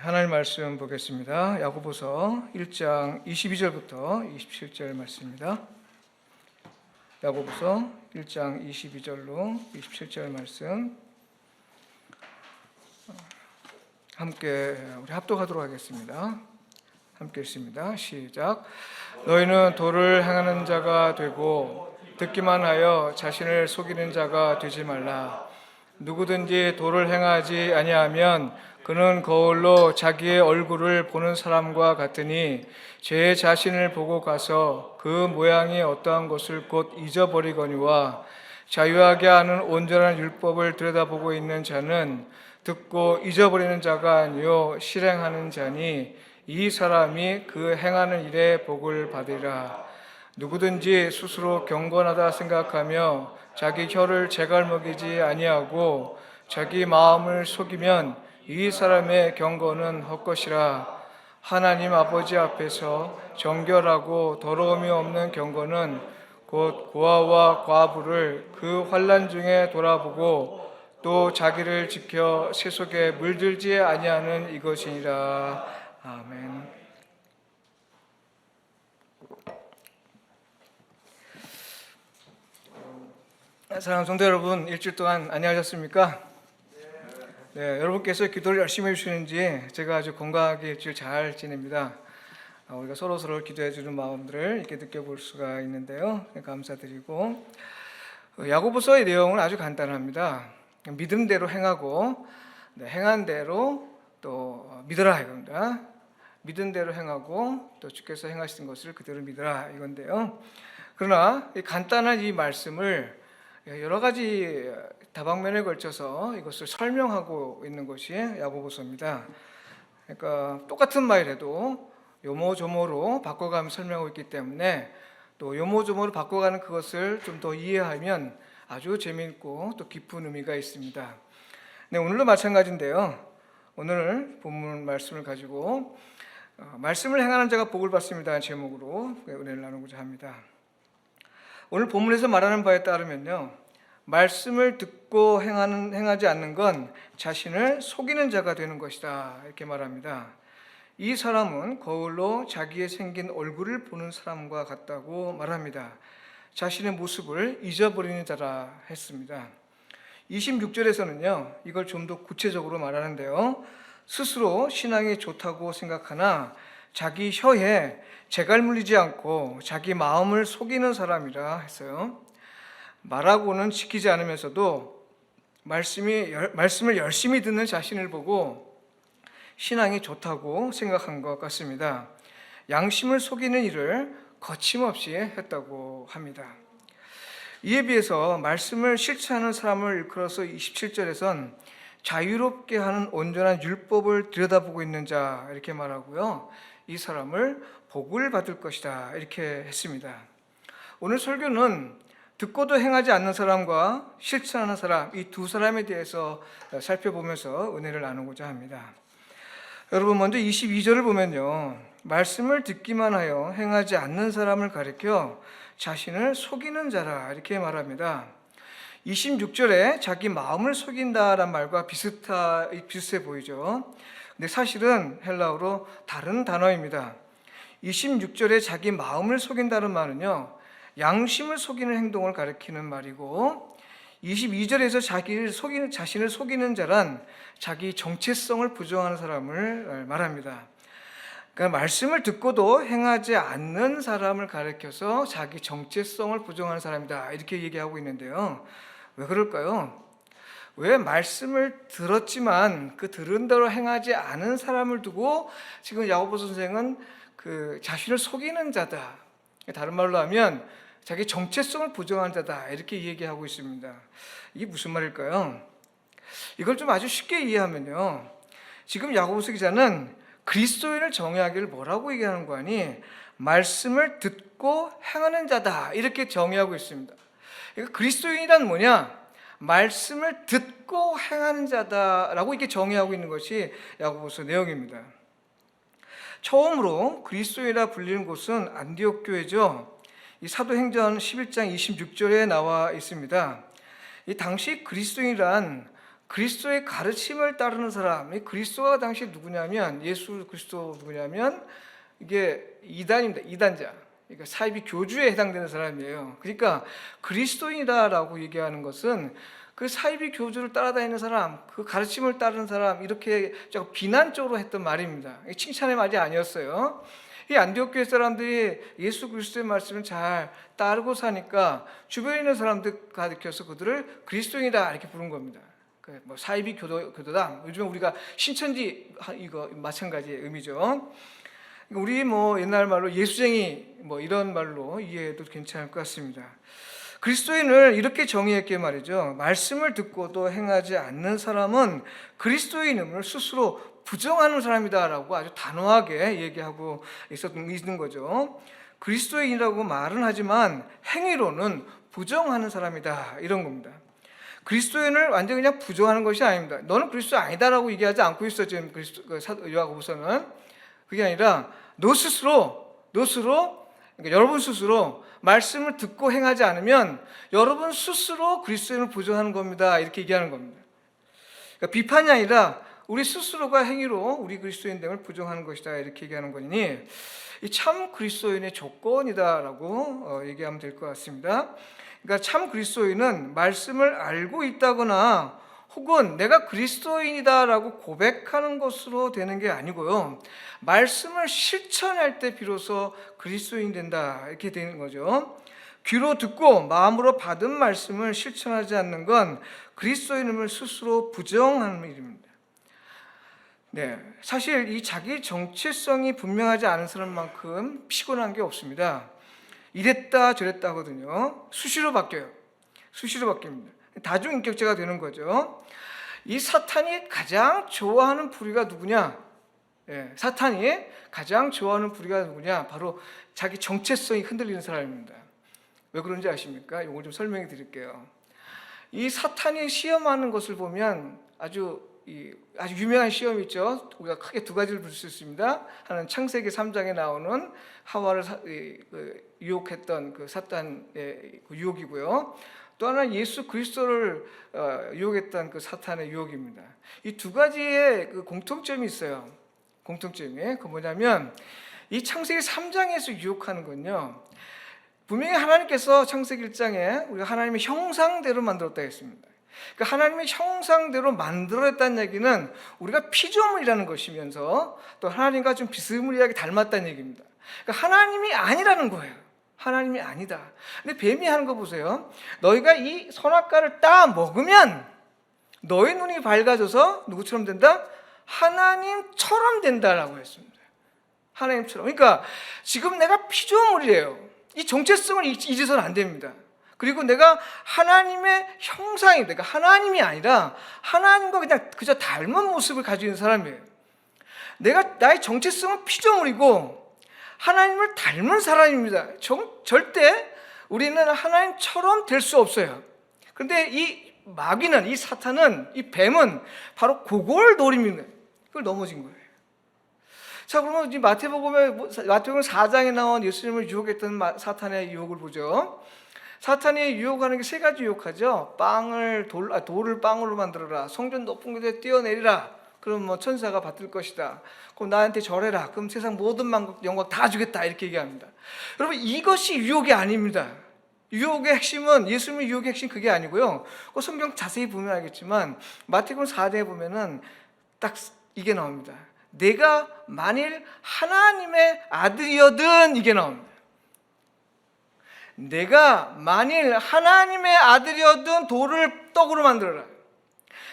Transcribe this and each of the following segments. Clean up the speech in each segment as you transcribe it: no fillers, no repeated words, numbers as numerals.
하나님 말씀 보겠습니다. 야고보서 1장 22절부터 27절 말씀입니다. 야고보서 1장 22절로 27절 말씀 함께 우리 합독하도록 하겠습니다. 함께 읽습니다. 시작. 너희는 도를 행하는 자가 되고 듣기만 하여 자신을 속이는 자가 되지 말라. 누구든지 도를 행하지 아니하면 그는 거울로 자기의 얼굴을 보는 사람과 같으니 제 자신을 보고 가서 그 모양이 어떠한 것을 곧 잊어버리거니와 자유하게 하는 온전한 율법을 들여다보고 있는 자는 듣고 잊어버리는 자가 아니요 실행하는 자니 이 사람이 그 행하는 일에 복을 받으리라. 누구든지 스스로 경건하다 생각하며 자기 혀를 제갈먹이지 아니하고 자기 마음을 속이면 이 사람의 경건은 헛것이라. 하나님 아버지 앞에서 정결하고 더러움이 없는 경건은 곧 고아와 과부를 그 환난 중에 돌아보고 또 자기를 지켜 세속에 물들지 아니하는 이것이니라. 아멘. 사랑하는 성도 여러분, 일주일 동안 안녕하셨습니까? 네, 여러분께서 기도를 열심히 해주시는지 제가 아주 건강하게 일주일 잘 지냅니다. 우리가 서로 기도해 주는 마음들을 이렇게 느껴볼 수가 있는데요. 감사드리고, 야고보서의 내용은 아주 간단합니다. 믿음대로 행하고 행한 대로 또 믿어라 이겁니다. 믿은 대로 행하고 또 주께서 행하신 것을 그대로 믿어라 이건데요. 그러나 이 간단한 이 말씀을 여러 가지 다방면에 걸쳐서 이것을 설명하고 있는 것이 야고보서입니다. 그러니까 똑같은 말이라도 요모조모로 바꿔가며 설명하고 있기 때문에 또 요모조모로 바꿔가는 그것을 좀 더 이해하면 아주 재미있고 또 깊은 의미가 있습니다. 네, 오늘도 마찬가지인데요. 오늘 본문 말씀을 가지고 말씀을 행하는 자가 복을 받습니다 제목으로 은혜를 나누고자 합니다. 오늘 본문에서 말하는 바에 따르면요, 말씀을 듣고 행하지 않는 건 자신을 속이는 자가 되는 것이다 이렇게 말합니다. 이 사람은 거울로 자기의 생긴 얼굴을 보는 사람과 같다고 말합니다. 자신의 모습을 잊어버리는 자라 했습니다. 26절에서는요 이걸 좀 더 구체적으로 말하는데요, 스스로 신앙이 좋다고 생각하나 자기 혀에 재갈 물리지 않고 자기 마음을 속이는 사람이라 했어요. 말하고는 지키지 않으면서도 말씀을 열심히 듣는 자신을 보고 신앙이 좋다고 생각한 것 같습니다. 양심을 속이는 일을 거침없이 했다고 합니다. 이에 비해서 말씀을 실천하는 사람을 일컬어서 27절에선 자유롭게 하는 온전한 율법을 들여다보고 있는 자 이렇게 말하고요, 이 사람을 복을 받을 것이다 이렇게 했습니다. 오늘 설교는 듣고도 행하지 않는 사람과 실천하는 사람, 이 두 사람에 대해서 살펴보면서 은혜를 나누고자 합니다. 여러분, 먼저 22절을 보면요, 말씀을 듣기만 하여 행하지 않는 사람을 가리켜 자신을 속이는 자라 이렇게 말합니다. 26절에 자기 마음을 속인다란 말과 비슷해 보이죠. 근데 사실은 헬라어로 다른 단어입니다. 26절에 자기 마음을 속인다는 말은요, 양심을 속이는 행동을 가리키는 말이고, 22절에서 자신을 속이는 자란 자기 정체성을 부정하는 사람을 말합니다. 그러니까 말씀을 듣고도 행하지 않는 사람을 가리켜서 자기 정체성을 부정하는 사람이다 이렇게 얘기하고 있는데요. 왜 그럴까요? 왜 말씀을 들었지만 그 들은 대로 행하지 않은 사람을 두고 지금 야고보 선생은 그 자신을 속이는 자다, 다른 말로 하면 자기 정체성을 부정한 자다 이렇게 얘기하고 있습니다. 이게 무슨 말일까요? 이걸 좀 아주 쉽게 이해하면요, 지금 야고보서 기자는 그리스도인을 정의하기를 뭐라고 얘기하는 거 아니? 말씀을 듣고 행하는 자다 이렇게 정의하고 있습니다. 그러니까 그리스도인이란 뭐냐? 말씀을 듣고 행하는 자다라고 이렇게 정의하고 있는 것이 야고보서 내용입니다. 처음으로 그리스도인이라 불리는 곳은 안디옥 교회죠. 이 사도행전 11장 26절에 나와 있습니다. 이 당시 그리스도인이란 그리스도의 가르침을 따르는 사람, 이 그리스도가 당시 누구냐면, 예수 그리스도 누구냐면 이게 이단입니다. 이단자. 그러니까 사이비 교주에 해당되는 사람이에요. 그러니까 그리스도인이다라고 얘기하는 것은 그 사이비 교주를 따라다니는 사람, 그 가르침을 따르는 사람, 이렇게 좀 비난적으로 했던 말입니다. 칭찬의 말이 아니었어요. 이 안디옥 교회 사람들이 예수 그리스도의 말씀을 잘 따르고 사니까 주변에 있는 사람들 가르쳐서 그들을 그리스도인이다 이렇게 부른 겁니다. 뭐 사이비 교도다. 요즘 우리가 신천지 이거 마찬가지의 의미죠. 우리 뭐 옛날 말로 예수쟁이 뭐 이런 말로 이해해도 괜찮을 것 같습니다. 그리스도인을 이렇게 정의했기에 말이죠. 말씀을 듣고도 행하지 않는 사람은 그리스도인임을 스스로 부정하는 사람이다라고 아주 단호하게 얘기하고 있는 거죠. 그리스도인이라고 말은 하지만 행위로는 부정하는 사람이다 이런 겁니다. 그리스도인을 완전히 그냥 부정하는 것이 아닙니다. 너는 그리스도 아니다라고 얘기하지 않고 있어 지금 요한복음서는. 그게 아니라 너 스스로 그러니까 여러분 스스로 말씀을 듣고 행하지 않으면 여러분 스스로 그리스도인을 부정하는 겁니다. 이렇게 얘기하는 겁니다. 그러니까 비판이 아니라 우리 스스로가 행위로 우리 그리스도인됨을 부정하는 것이다 이렇게 얘기하는 거니 이 참 그리스도인의 조건이다라고 얘기하면 될 것 같습니다. 그러니까 참 그리스도인은 말씀을 알고 있다거나 혹은 내가 그리스도인이다라고 고백하는 것으로 되는 게 아니고요. 말씀을 실천할 때 비로소 그리스도인이 된다 이렇게 되는 거죠. 귀로 듣고 마음으로 받은 말씀을 실천하지 않는 건 그리스도인임을 스스로 부정하는 일입니다. 네, 사실 이 자기 정체성이 분명하지 않은 사람만큼 피곤한 게 없습니다. 이랬다 저랬다 하거든요. 수시로 바뀌어요. 수시로 바뀝니다. 다중인격자가 되는 거죠. 이 사탄이 가장 좋아하는 부류가 누구냐? 사탄이 가장 좋아하는 부류가 누구냐? 바로 자기 정체성이 흔들리는 사람입니다. 왜 그런지 아십니까? 이걸 좀 설명해 드릴게요. 이 사탄이 시험하는 것을 보면 아주 유명한 시험이 있죠. 우리가 크게 두 가지를 볼 수 있습니다. 하나는 창세기 3장에 나오는 하와를 유혹했던 그 사탄의 유혹이고요. 또 하나는 예수 그리스도를 유혹했던 그 사탄의 유혹입니다. 이 두 가지의 그 공통점이 있어요. 공통점이 그 뭐냐면 이 창세기 3장에서 유혹하는 건요. 분명히 하나님께서 창세기 1장에 우리가 하나님의 형상대로 만들었다 했습니다. 그러니까 하나님의 형상대로 만들었다는 얘기는 우리가 피조물이라는 것이면서 또 하나님과 좀 비스무리하게 닮았다는 얘기입니다. 그러니까 하나님이 아니라는 거예요. 하나님이 아니다. 근데 뱀이 하는 거 보세요. 너희가 이 선악과를 따 먹으면 너희 눈이 밝아져서 누구처럼 된다? 하나님처럼 된다라고 했습니다. 하나님처럼. 그러니까 지금 내가 피조물이에요. 이 정체성을 잊어서는 안 됩니다. 그리고 내가 하나님의 형상입니다. 그러니까 하나님이 아니라 하나님과 그냥 그저 닮은 모습을 가지고 있는 사람이에요. 나의 정체성은 피조물이고 하나님을 닮은 사람입니다. 절대 우리는 하나님처럼 될 수 없어요. 그런데 이 마귀는, 이 사탄은, 이 뱀은 바로 그걸 노립니다. 그걸 넘어진 거예요. 자, 그러면 이 마태복음 4장에 나온 예수님을 유혹했던 사탄의 유혹을 보죠. 사탄이 유혹하는 게 세 가지 유혹하죠. 돌을 빵으로 만들어라. 성전 높은 곳에 뛰어내리라. 그럼 뭐 천사가 받을 것이다. 그럼 나한테 절해라. 그럼 세상 모든 만국 영광 다 주겠다. 이렇게 얘기합니다. 여러분 이것이 유혹이 아닙니다. 유혹의 핵심은 예수님의 유혹의 핵심 그게 아니고요. 성경 자세히 보면 알겠지만 마태복음 4장에 보면은 딱 이게 나옵니다. 내가 만일 하나님의 아들이어든 이게 나옵니다. 내가 만일 하나님의 아들이어든 돌을 떡으로 만들어라.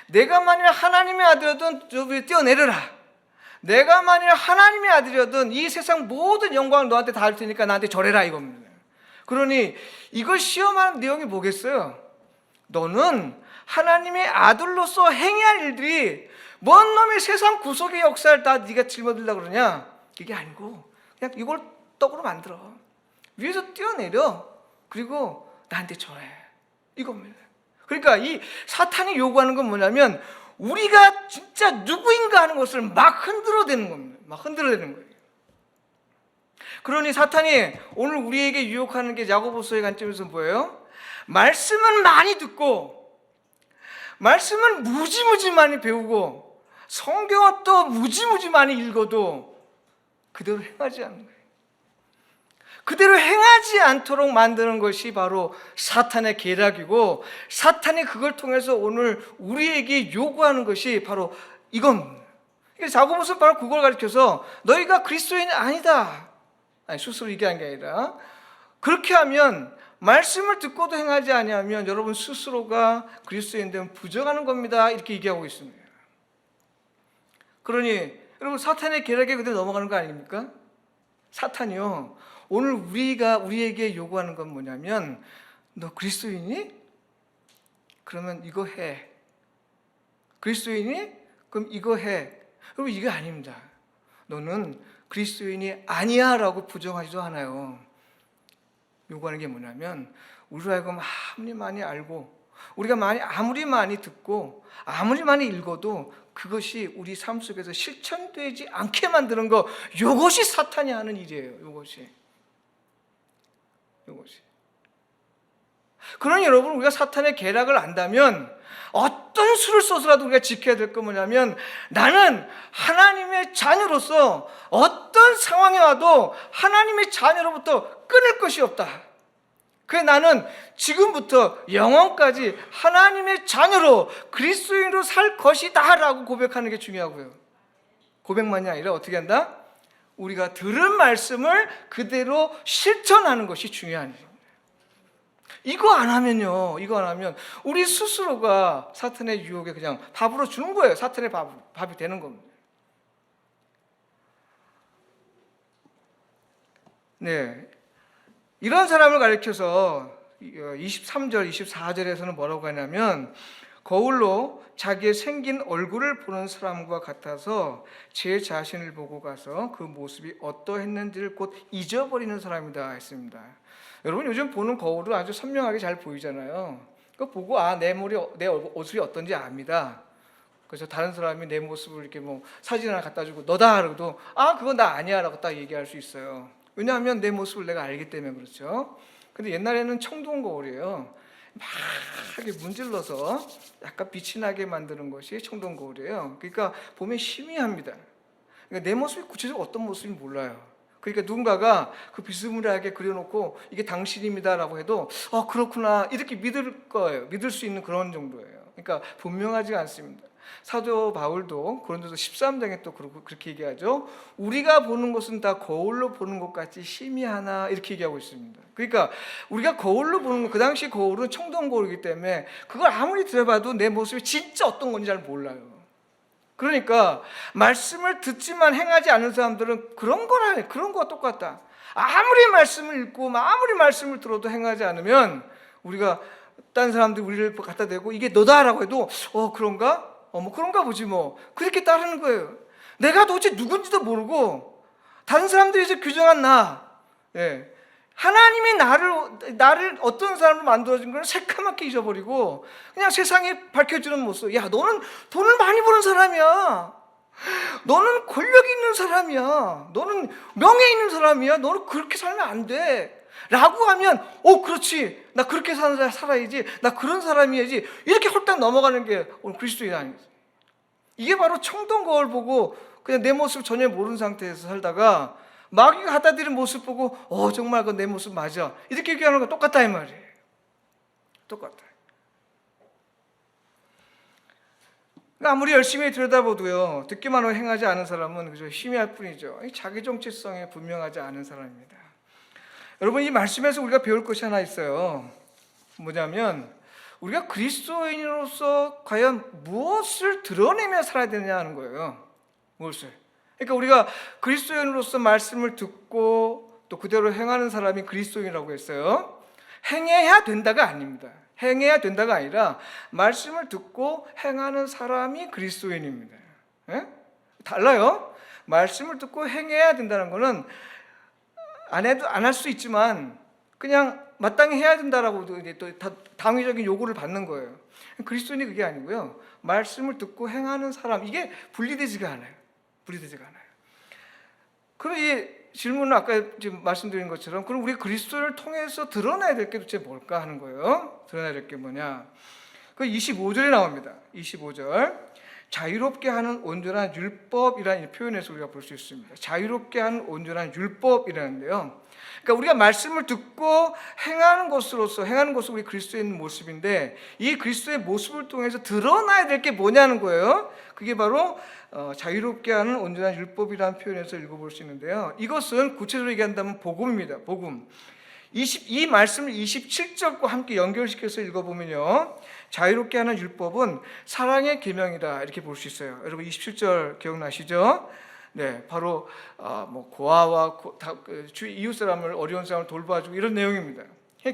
내가 만일 하나님의 아들이어든 저 위에 뛰어내려라. 내가 만일 하나님의 아들이어든 이 세상 모든 영광을 너한테 다 할 테니까 나한테 절해라 이겁니다. 그러니 이걸 시험하는 내용이 뭐겠어요? 너는 하나님의 아들로서 행해야 할 일들이 뭔 놈의 세상 구속의 역사를 다 네가 짊어지려고 그러냐? 이게 아니고 그냥 이걸 떡으로 만들어. 위에서 뛰어내려. 그리고 나한테 절해. 이겁니다. 그러니까 이 사탄이 요구하는 건 뭐냐면 우리가 진짜 누구인가 하는 것을 막 흔들어대는 겁니다. 막 흔들어대는 거예요. 그러니 사탄이 오늘 우리에게 유혹하는 게 야고보서의 관점에서 뭐예요? 말씀은 많이 듣고 말씀은 무지무지 많이 배우고 성경은 또 무지무지 많이 읽어도 그대로 행하지 않는 거예요. 그대로 행하지 않도록 만드는 것이 바로 사탄의 계략이고, 사탄이 그걸 통해서 오늘 우리에게 요구하는 것이 바로 이건. 야고보서는 바로 그걸 가르쳐서 너희가 그리스도인이 아니다, 아니 스스로 얘기한 게 아니라, 그렇게 하면 말씀을 듣고도 행하지 아니하면 여러분 스스로가 그리스도인 되면 부정하는 겁니다, 이렇게 얘기하고 있습니다. 그러니 여러분 사탄의 계략에 그대로 넘어가는 거 아닙니까? 사탄이요, 오늘 우리에게 요구하는 건 뭐냐면, 너 그리스도인이? 그러면 이거 해. 그리스도인이? 그럼 이거 해. 여러분 이게 아닙니다. 너는 그리스도인이 아니야 라고 부정하지도 않아요. 요구하는 게 뭐냐면, 우리로 하여금 아무리 많이 알고, 우리가 아무리 많이 듣고, 아무리 많이 읽어도 그것이 우리 삶 속에서 실천되지 않게 만드는 거, 이것이 사탄이 하는 일이에요. 이것이. 그러니 여러분, 우리가 사탄의 계략을 안다면 어떤 수를 써서라도 우리가 지켜야 될 건 뭐냐면, 나는 하나님의 자녀로서 어떤 상황이 와도 하나님의 자녀로부터 끊을 것이 없다. 그래, 나는 지금부터 영원까지 하나님의 자녀로 그리스도인으로 살 것이다 라고 고백하는 게 중요하고요. 고백만이 아니라 어떻게 한다? 우리가 들은 말씀을 그대로 실천하는 것이 중요한 일입니다. 이거 안 하면 우리 스스로가 사탄의 유혹에 그냥 밥으로 주는 거예요. 사탄의 밥이 되는 겁니다. 네, 이런 사람을 가리켜서 23절, 24절에서는 뭐라고 하냐면, 거울로 자기의 생긴 얼굴을 보는 사람과 같아서 제 자신을 보고 가서 그 모습이 어떠했는지를 곧 잊어버리는 사람이다 했습니다. 여러분 요즘 보는 거울은 아주 선명하게 잘 보이잖아요. 그거 보고 내 옷이 어떤지 압니다. 그래서 다른 사람이 내 모습을 이렇게 사진 하나 갖다 주고 너다 그러도 그건 나 아니야 라고 딱 얘기할 수 있어요. 왜냐하면 내 모습을 내가 알기 때문에 그렇죠. 근데 옛날에는 청동 거울이에요. 막 이렇게 문질러서 약간 빛이 나게 만드는 것이 청동 거울이에요. 그러니까 보면 희미합니다. 그러니까 내 모습이 구체적으로 어떤 모습인지 몰라요. 그러니까 누군가가 그 비스무리하게 그려놓고 이게 당신입니다라고 해도 그렇구나 이렇게 믿을 거예요. 믿을 수 있는 그런 정도예요. 그러니까 분명하지가 않습니다. 사도 바울도 고린도서 13장에 또 그렇게 얘기하죠. 우리가 보는 것은 다 거울로 보는 것 같이 희미하나 이렇게 얘기하고 있습니다. 그러니까 우리가 거울로 보는 것, 그 당시 거울은 청동 거울이기 때문에 그걸 아무리 들어봐도 내 모습이 진짜 어떤 건지 잘 몰라요. 그러니까 말씀을 듣지만 행하지 않는 사람들은 그런 거와 똑같다. 아무리 말씀을 읽고 아무리 말씀을 들어도 행하지 않으면, 우리가 딴 사람들이 우리를 갖다 대고 이게 너다라고 해도 그런가? 그런가 보지 그렇게 따르는 거예요. 내가 도대체 누군지도 모르고 다른 사람들이 이제 규정한 나, 하나님이 나를 어떤 사람으로 만들어진 걸 새까맣게 잊어버리고 그냥 세상에 밝혀주는 모습. 야, 너는 돈을 많이 버는 사람이야. 너는 권력이 있는 사람이야. 너는 명예 있는 사람이야. 너는 그렇게 살면 안 돼 라고 하면 그렇지, 나 그렇게 살아야지, 나 그런 사람이야지, 이렇게 홀딱 넘어가는 게 오늘 그리스도인 아니겠어요? 이게 바로 청동 거울 보고 그냥 내 모습 전혀 모르는 상태에서 살다가 마귀가 갖다 드린 모습 보고 정말 그 내 모습 맞아 이렇게 얘기하는 거 똑같다 이 말이에요. 똑같아. 아무리 열심히 들여다봐도요, 듣기만 하고 행하지 않은 사람은 그저 희미할 뿐이죠. 자기 정체성에 분명하지 않은 사람입니다. 여러분, 이 말씀에서 우리가 배울 것이 하나 있어요. 뭐냐면, 우리가 그리스도인으로서 과연 무엇을 드러내며 살아야 되느냐 하는 거예요. 무엇을? 그러니까 우리가 그리스도인으로서 말씀을 듣고 또 그대로 행하는 사람이 그리스도인이라고 했어요. 행해야 된다가 아닙니다. 행해야 된다가 아니라 말씀을 듣고 행하는 사람이 그리스도인입니다. 달라요. 말씀을 듣고 행해야 된다는 거는 안 할 수 있지만 그냥 마땅히 해야 된다라고 또 당위적인 요구를 받는 거예요. 그리스도인이 그게 아니고요. 말씀을 듣고 행하는 사람, 이게 분리되지가 않아요. 그럼 이 질문은 아까 지금 말씀드린 것처럼, 그럼 우리 그리스도를 통해서 드러나야 될 게 도대체 뭘까 하는 거예요. 드러나야 될 게 뭐냐? 그 25절에 나옵니다. 25절. 자유롭게 하는 온전한 율법이라는 표현에서 우리가 볼 수 있습니다. 자유롭게 하는 온전한 율법이라는데요. 그러니까 우리가 말씀을 듣고 행하는 것으로서 우리 그리스도의 모습인데, 이 그리스도의 모습을 통해서 드러나야 될 게 뭐냐는 거예요. 그게 바로 자유롭게 하는 온전한 율법이라는 표현에서 읽어볼 수 있는데요. 이것은 구체적으로 얘기한다면 복음입니다. 복음. 이 말씀을 27절과 함께 연결시켜서 읽어보면요, 자유롭게 하는 율법은 사랑의 계명이다, 이렇게 볼 수 있어요. 여러분 27절 기억나시죠? 네, 바로 고아와 주 이웃 사람을, 어려운 사람을 돌봐주고 이런 내용입니다.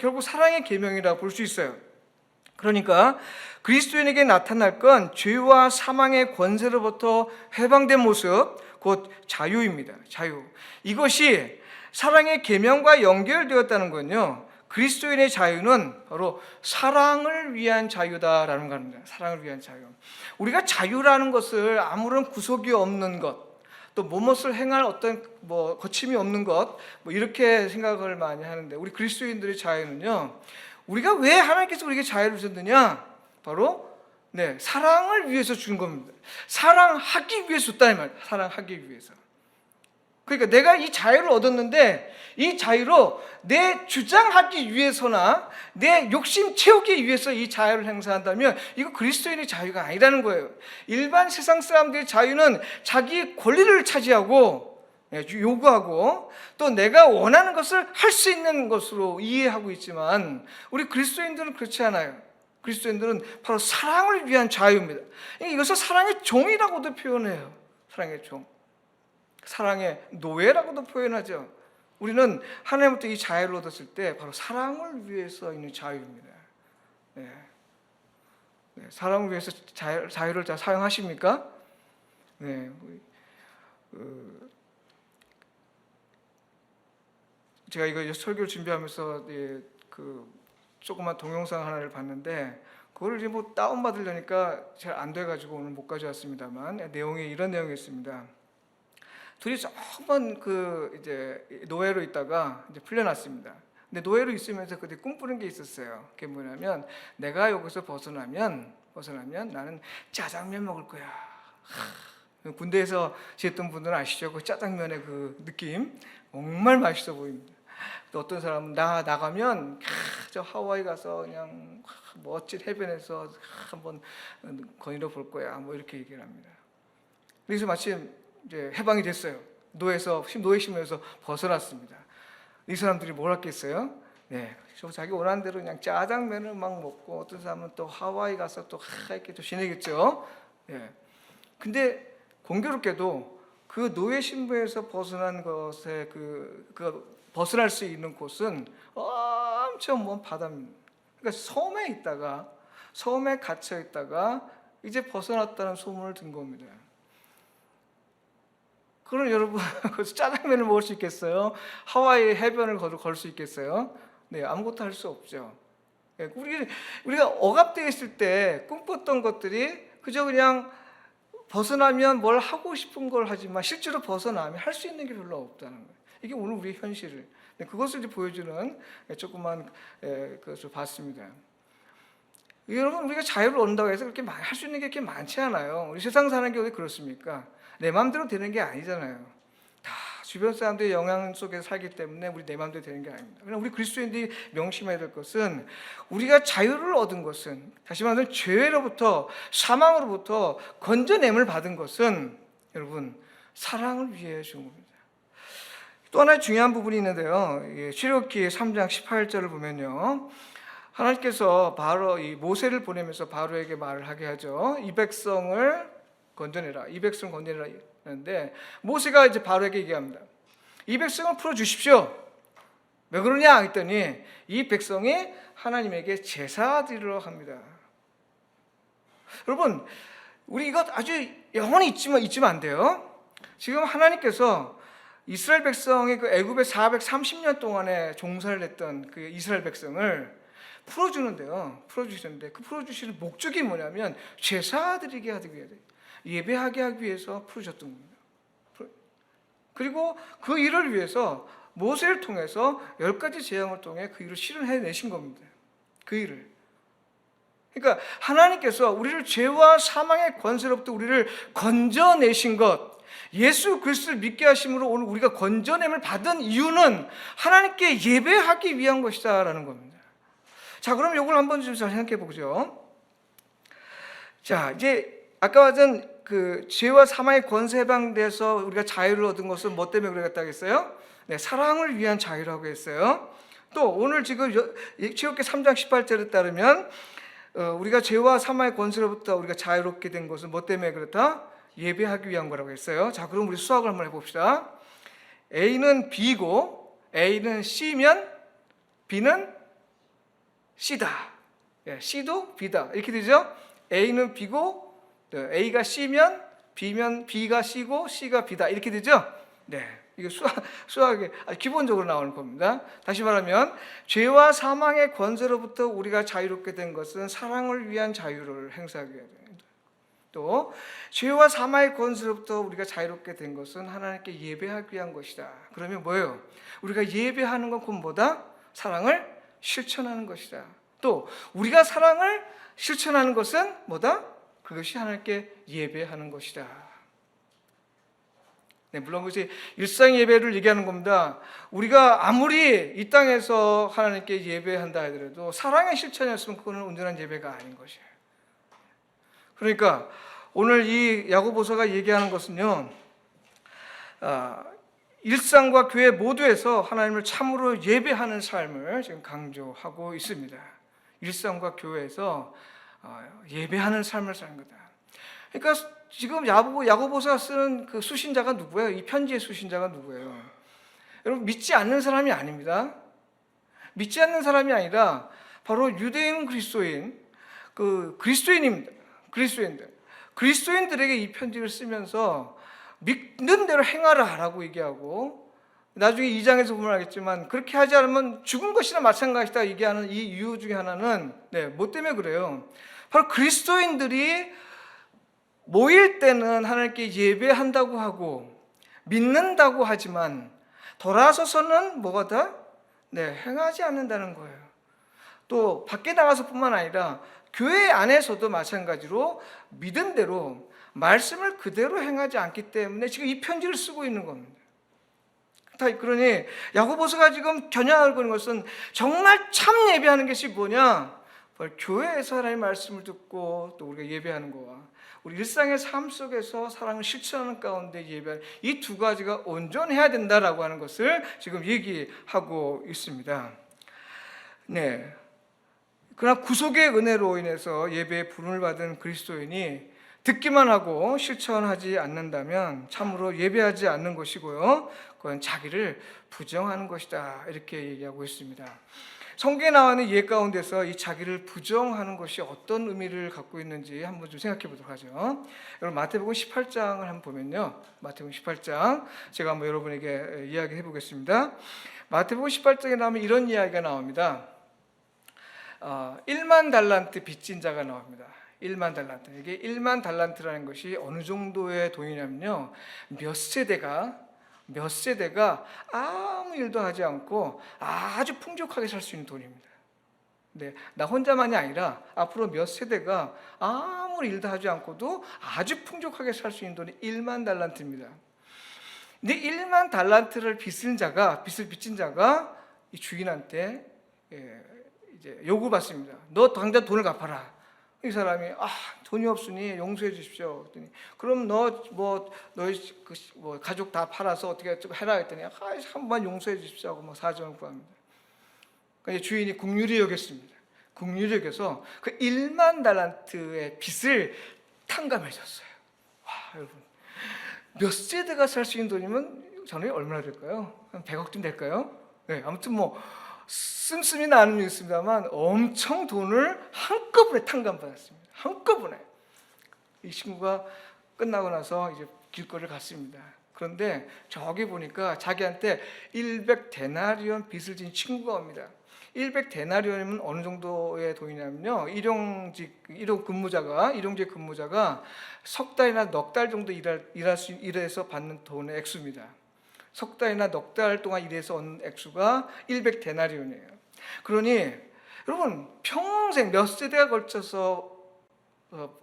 결국 사랑의 계명이라고 볼 수 있어요. 그러니까 그리스도인에게 나타날 건 죄와 사망의 권세로부터 해방된 모습, 곧 자유입니다. 자유. 이것이 사랑의 계명과 연결되었다는 건요, 그리스도인의 자유는 바로 사랑을 위한 자유다라는 겁니다. 사랑을 위한 자유. 우리가 자유라는 것을 아무런 구속이 없는 것, 또 무엇을 행할 어떤 거침이 없는 것, 이렇게 생각을 많이 하는데, 우리 그리스도인들의 자유는요, 우리가 왜 하나님께서 우리에게 자유를 주셨느냐? 바로 사랑을 위해서 준 겁니다. 사랑하기 위해서 줬다는 말이에요. 사랑하기 위해서. 그러니까 내가 이 자유를 얻었는데, 이 자유로 내 주장하기 위해서나 내 욕심 채우기 위해서 이 자유를 행사한다면 이거 그리스도인의 자유가 아니라는 거예요. 일반 세상 사람들의 자유는 자기 권리를 차지하고 요구하고 또 내가 원하는 것을 할 수 있는 것으로 이해하고 있지만, 우리 그리스도인들은 그렇지 않아요. 그리스도인들은 바로 사랑을 위한 자유입니다. 이것을 사랑의 종이라고도 표현해요. 사랑의 종. 사랑의 노예라고도 표현하죠. 우리는 하나님부터 이 자유를 얻었을 때 바로 사랑을 위해서 있는 자유입니다. 사랑을 위해서 자유를 잘 사용하십니까? 제가 이거 설교를 준비하면서 조그만 동영상 하나를 봤는데, 그걸 이제 다운 받으려니까 잘 안 돼가지고 오늘 못 가져왔습니다만, 내용이 이런 내용이었습니다. 둘이 조금만 이제 노예로 있다가 이제 풀려났습니다. 근데 노예로 있으면서 그때 꿈꾸는 게 있었어요. 그게 뭐냐면, 내가 여기서 벗어나면 나는 짜장면 먹을 거야. 군대에서 지냈던 분들은 아시죠? 그 짜장면의 그 느낌 정말 맛있어 보입니다. 또 어떤 사람은 나가면 저 하와이 가서 그냥 멋진 해변에서 한번 거닐어 볼 거야, 이렇게 얘기를 합니다. 그래서 마침 이제 해방이 됐어요. 노예심에서 벗어났습니다. 이 사람들이 뭘 했겠어요? 자기 원하는 대로 그냥 짜장면을 막 먹고, 어떤 사람은 또 하와이 가서 또 이렇게 또 지내겠죠. 근데 공교롭게도 그 노예 신분에서 벗어난 것에 벗어날 수 있는 곳은 엄청 먼 바다입니다. 그러니까 섬에 갇혀 있다가 이제 벗어났다는 소문을 든 겁니다. 그럼 여러분, 거기서 짜장면을 먹을 수 있겠어요? 하와이 해변을 걸 수 있겠어요? 아무것도 할 수 없죠. 우리가 억압되어 있을 때 꿈꿨던 것들이 그저 그냥 벗어나면 뭘 하고 싶은 걸 하지만, 실제로 벗어나면 할 수 있는 게 별로 없다는 거예요. 이게 오늘 우리의 현실을, 그것을 이제 보여주는 조그만 것을 봤습니다. 여러분, 우리가 자유를 얻는다고 해서 그렇게 할 수 있는 게 그렇게 많지 않아요. 우리 세상 사는 게 왜 그렇습니까? 내 마음대로 되는 게 아니잖아요. 다 주변 사람들의 영향 속에 살기 때문에 우리 내 마음대로 되는 게 아닙니다. 그러나 우리 그리스도인들이 명심해야 될 것은, 우리가 자유를 얻은 것은, 다시 말하면 죄로부터, 사망으로부터 건져냄을 받은 것은 여러분 사랑을 위해 준 겁니다. 또 하나의 중요한 부분이 있는데요, 출애굽기 3장 18절을 보면요, 하나님께서 바로 이 모세를 보내면서 바로에게 말을 하게 하죠. 이 백성을 건져내라. 하는데, 모세가 이제 바로에게 얘기합니다. 이 백성을 풀어주십시오. 왜 그러냐 했더니, 이 백성이 하나님에게 제사 드리러 합니다. 여러분, 우리 이것 아주 영원히 잊으면 안 돼요. 지금 하나님께서 이스라엘 백성의 애굽에 430년 동안에 종살을 했던 그 이스라엘 백성을 풀어주시는데, 그 풀어주시는 목적이 뭐냐면 제사 드리게 하기 위해서, 예배하게 하기 위해서 풀으셨던 겁니다. 그리고 그 일을 위해서 모세를 통해서 10가지 재앙을 통해 그 일을 실현해내신 겁니다. 그 일을. 그러니까 하나님께서 우리를 죄와 사망의 권세로부터 우리를 건져내신 것, 예수 그리스도를 믿게 하심으로 오늘 우리가 건져냄을 받은 이유는 하나님께 예배하기 위한 것이다라는 겁니다. 자, 그럼 이걸 한번 좀 생각해 보죠. 자, 이제 아까 말한 그 죄와 사망의 권세 해방돼서 우리가 자유를 얻은 것은 뭐 때문에 그랬다고 했어요? 네, 사랑을 위한 자유라고 했어요. 또 오늘 지금 출애굽기 3장 18절에 따르면 우리가 죄와 사망의 권세로부터 우리가 자유롭게 된 것은 뭐 때문에 그렇다? 예배하기 위한 거라고 했어요. 자, 그럼 우리 수학을 한번 해봅시다. A는 B고 A는 C면 B는 C다. C도 B다. 이렇게 되죠? A는 B고 A가 C면 B가 C고 C가 B다. 이렇게 되죠? 네. 이게 수학에 기본적으로 나오는 겁니다. 다시 말하면 죄와 사망의 권세로부터 우리가 자유롭게 된 것은 사랑을 위한 자유를 행사하기 위함입니다. 또 죄와 사망의 권세로부터 우리가 자유롭게 된 것은 하나님께 예배하기 위한 것이다. 그러면 뭐예요? 우리가 예배하는 건 곧 뭐다? 사랑을 실천하는 것이다. 또 우리가 사랑을 실천하는 것은 뭐다? 그것이 하나님께 예배하는 것이다. 네, 물론 그것이 일상 예배를 얘기하는 겁니다. 우리가 아무리 이 땅에서 하나님께 예배한다 하더라도 사랑의 실천이었으면 그거는 온전한 예배가 아닌 것이에요. 그러니까 오늘 이 야고보서가 얘기하는 것은요, 일상과 교회 모두에서 하나님을 참으로 예배하는 삶을 지금 강조하고 있습니다. 일상과 교회에서 예배하는 삶을 사는 거다. 그러니까 지금 야고보서가 쓰는 그 수신자가 누구예요? 이 편지의 수신자가 누구예요? 여러분, 믿지 않는 사람이 아닙니다. 믿지 않는 사람이 아니라 바로 유대인 그리스도인, 그 그리스도인입니다. 그리스도인들에게 이 편지를 쓰면서 믿는 대로 행하라라고 얘기하고, 나중에 2장에서 보면 알겠지만 그렇게 하지 않으면 죽은 것이나 마찬가지다 얘기하는 이 이유 중에 하나는 뭐 때문에 그래요? 바로 그리스도인들이 모일 때는 하나님께 예배한다고 하고 믿는다고 하지만 돌아서서는 뭐가 다? 행하지 않는다는 거예요. 또 밖에 나가서뿐만 아니라 교회 안에서도 마찬가지로 믿은 대로 말씀을 그대로 행하지 않기 때문에 지금 이 편지를 쓰고 있는 겁니다. 그러니 야고보서가 지금 겨냥하고 있는 것은 정말 참 예배하는 것이 뭐냐? 바로 교회에서 하나님의 말씀을 듣고 또 우리가 예배하는 거와 우리 일상의 삶 속에서 사랑을 실천하는 가운데 예배하는 이 두 가지가 온전해야 된다라고 하는 것을 지금 얘기하고 있습니다. 네. 그러나 구속의 은혜로 인해서 예배에 부름을 받은 그리스도인이 듣기만 하고 실천하지 않는다면 참으로 예배하지 않는 것이고요. 그건 자기를 부정하는 것이다. 이렇게 얘기하고 있습니다. 성경에 나오는 예 가운데서 이 자기를 부정하는 것이 어떤 의미를 갖고 있는지 한번 좀 생각해 보도록 하죠. 여러분 마태복음 18장을 한번 보면요. 마태복음 18장 제가 한번 여러분에게 이야기해 보겠습니다. 마태복음 18장에 나오면 이런 이야기가 나옵니다. 1만 달란트 빚진 자가 나옵니다. 1만 달란트. 이게 1만 달란트라는 것이 어느 정도의 돈이냐면요. 몇 세대가 아무 일도 하지 않고 아주 풍족하게 살 수 있는 돈입니다. 네, 나 혼자만이 아니라 앞으로 몇 세대가 아무 일도 하지 않고도 아주 풍족하게 살 수 있는 돈이 1만 달란트입니다. 근데 1만 달란트를 빚진 자가 이 주인한테 이제 요구받습니다. 너 당장 돈을 갚아라. 이 사람이 돈이 없으니 용서해 주십시오. 그랬더니 그럼 너희 가족 다 팔아서 어떻게 해라 했더니 한 번만 용서해 주십시오 하고 막 사정을 구합니다. 그러니까 주인이 긍휼히 여겼습니다. 긍휼히 여겨서 그 1만 달란트의 빚을 탕감해 줬어요. 와, 여러분 몇 세대가 살 수 있는 돈이면 저는 얼마나 될까요? 한 100억쯤 될까요? 네, 아무튼 씀씀이 나는 일 있습니다만 엄청 돈을 한꺼번에 탕감받았습니다. 한꺼번에. 이 친구가 끝나고 나서 이제 길거리를 갔습니다. 그런데 저기 보니까 자기한테 100데나리온 빚을 진 친구가 옵니다. 100데나리온이면 어느 정도의 돈이냐면요. 일용직 근무자가 석 달이나 넉 달 정도 일해서 받는 돈의 액수입니다. 석 달이나 넉 달 동안 일해서 얻는 액수가 100데나리온이에요. 그러니 여러분, 평생 몇 세대가 걸쳐서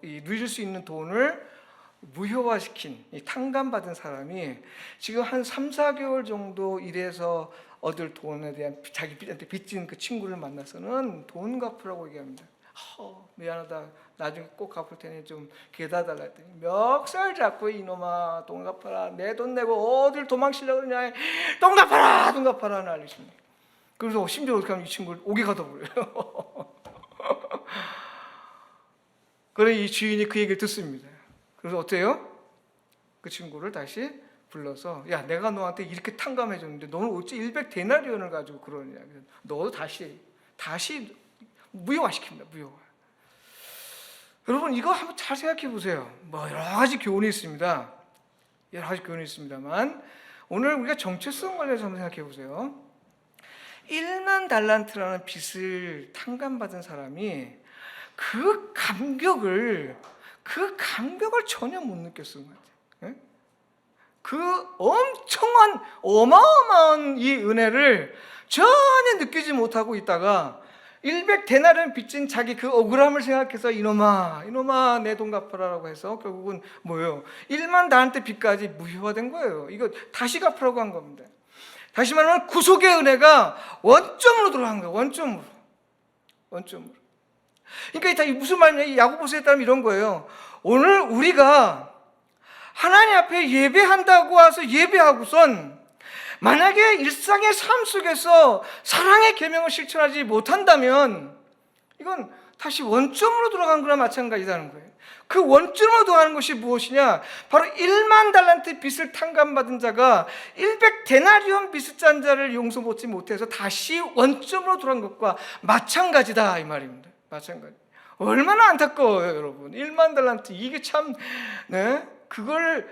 누릴 수 있는 돈을 무효화시킨, 이 탕감받은 사람이 지금 한 3, 4개월 정도 일해서 얻을 돈에 대한 자기한테 빚진 그 친구를 만나서는 돈 갚으라고 얘기합니다. 미안하다, 나중에 꼭 갚을 테니 좀 기다려달라 했더니 멱살 잡고 이놈아 돈 갚아라, 내 돈 내고 어딜 도망치려고 그러냐, 돈 갚아라, 돈 갚아라 난리십니다. 그래서 심지어 어떻게 하면 이 친구를 옥에 가둬버려요. 그래 이 주인이 그 얘기를 듣습니다. 그래서 어때요? 그 친구를 다시 불러서, 야, 내가 너한테 이렇게 탕감해 줬는데 너는 어찌 100데나리온을 가지고 그러냐. 너도 다시 무효화시킵니다. 무효화. 여러분, 이거 한번 잘 생각해 보세요. 뭐 여러 가지 교훈이 있습니다. 여러 가지 교훈이 있습니다만 오늘 우리가 정체성 관련해서 한번 생각해 보세요. 1만 달란트라는 빚을 탕감받은 사람이 그 감격을 전혀 못 느꼈던 것 같아요. 그 엄청난 어마어마한 이 은혜를 전혀 느끼지 못하고 있다가 100데나리온 빚진 자기 그 억울함을 생각해서 이놈아 내 돈 갚아라라고 해서 결국은 뭐예요? 1만 달란트 빚까지 무효화된 거예요. 이거 다시 갚으라고 한 겁니다. 다시 말하면 구속의 은혜가 원점으로 돌아간 거예요. 원점으로. 그러니까 이 무슨 말이냐? 야고보서에 따르면 이런 거예요. 오늘 우리가 하나님 앞에 예배한다고 와서 예배하고선 만약에 일상의 삶 속에서 사랑의 계명을 실천하지 못한다면 이건 다시 원점으로 돌아간 거나 마찬가지라는 거예요. 그 원점으로 돌아가는 것이 무엇이냐? 바로 1만 달란트 빚을 탕감받은 자가 100데나리온 빚을 짠 자를 용서 받지 못해서 다시 원점으로 돌아간 것과 마찬가지다 이 말입니다. 마찬가지. 얼마나 안타까워요, 여러분. 1만 달란트 이게 참 그걸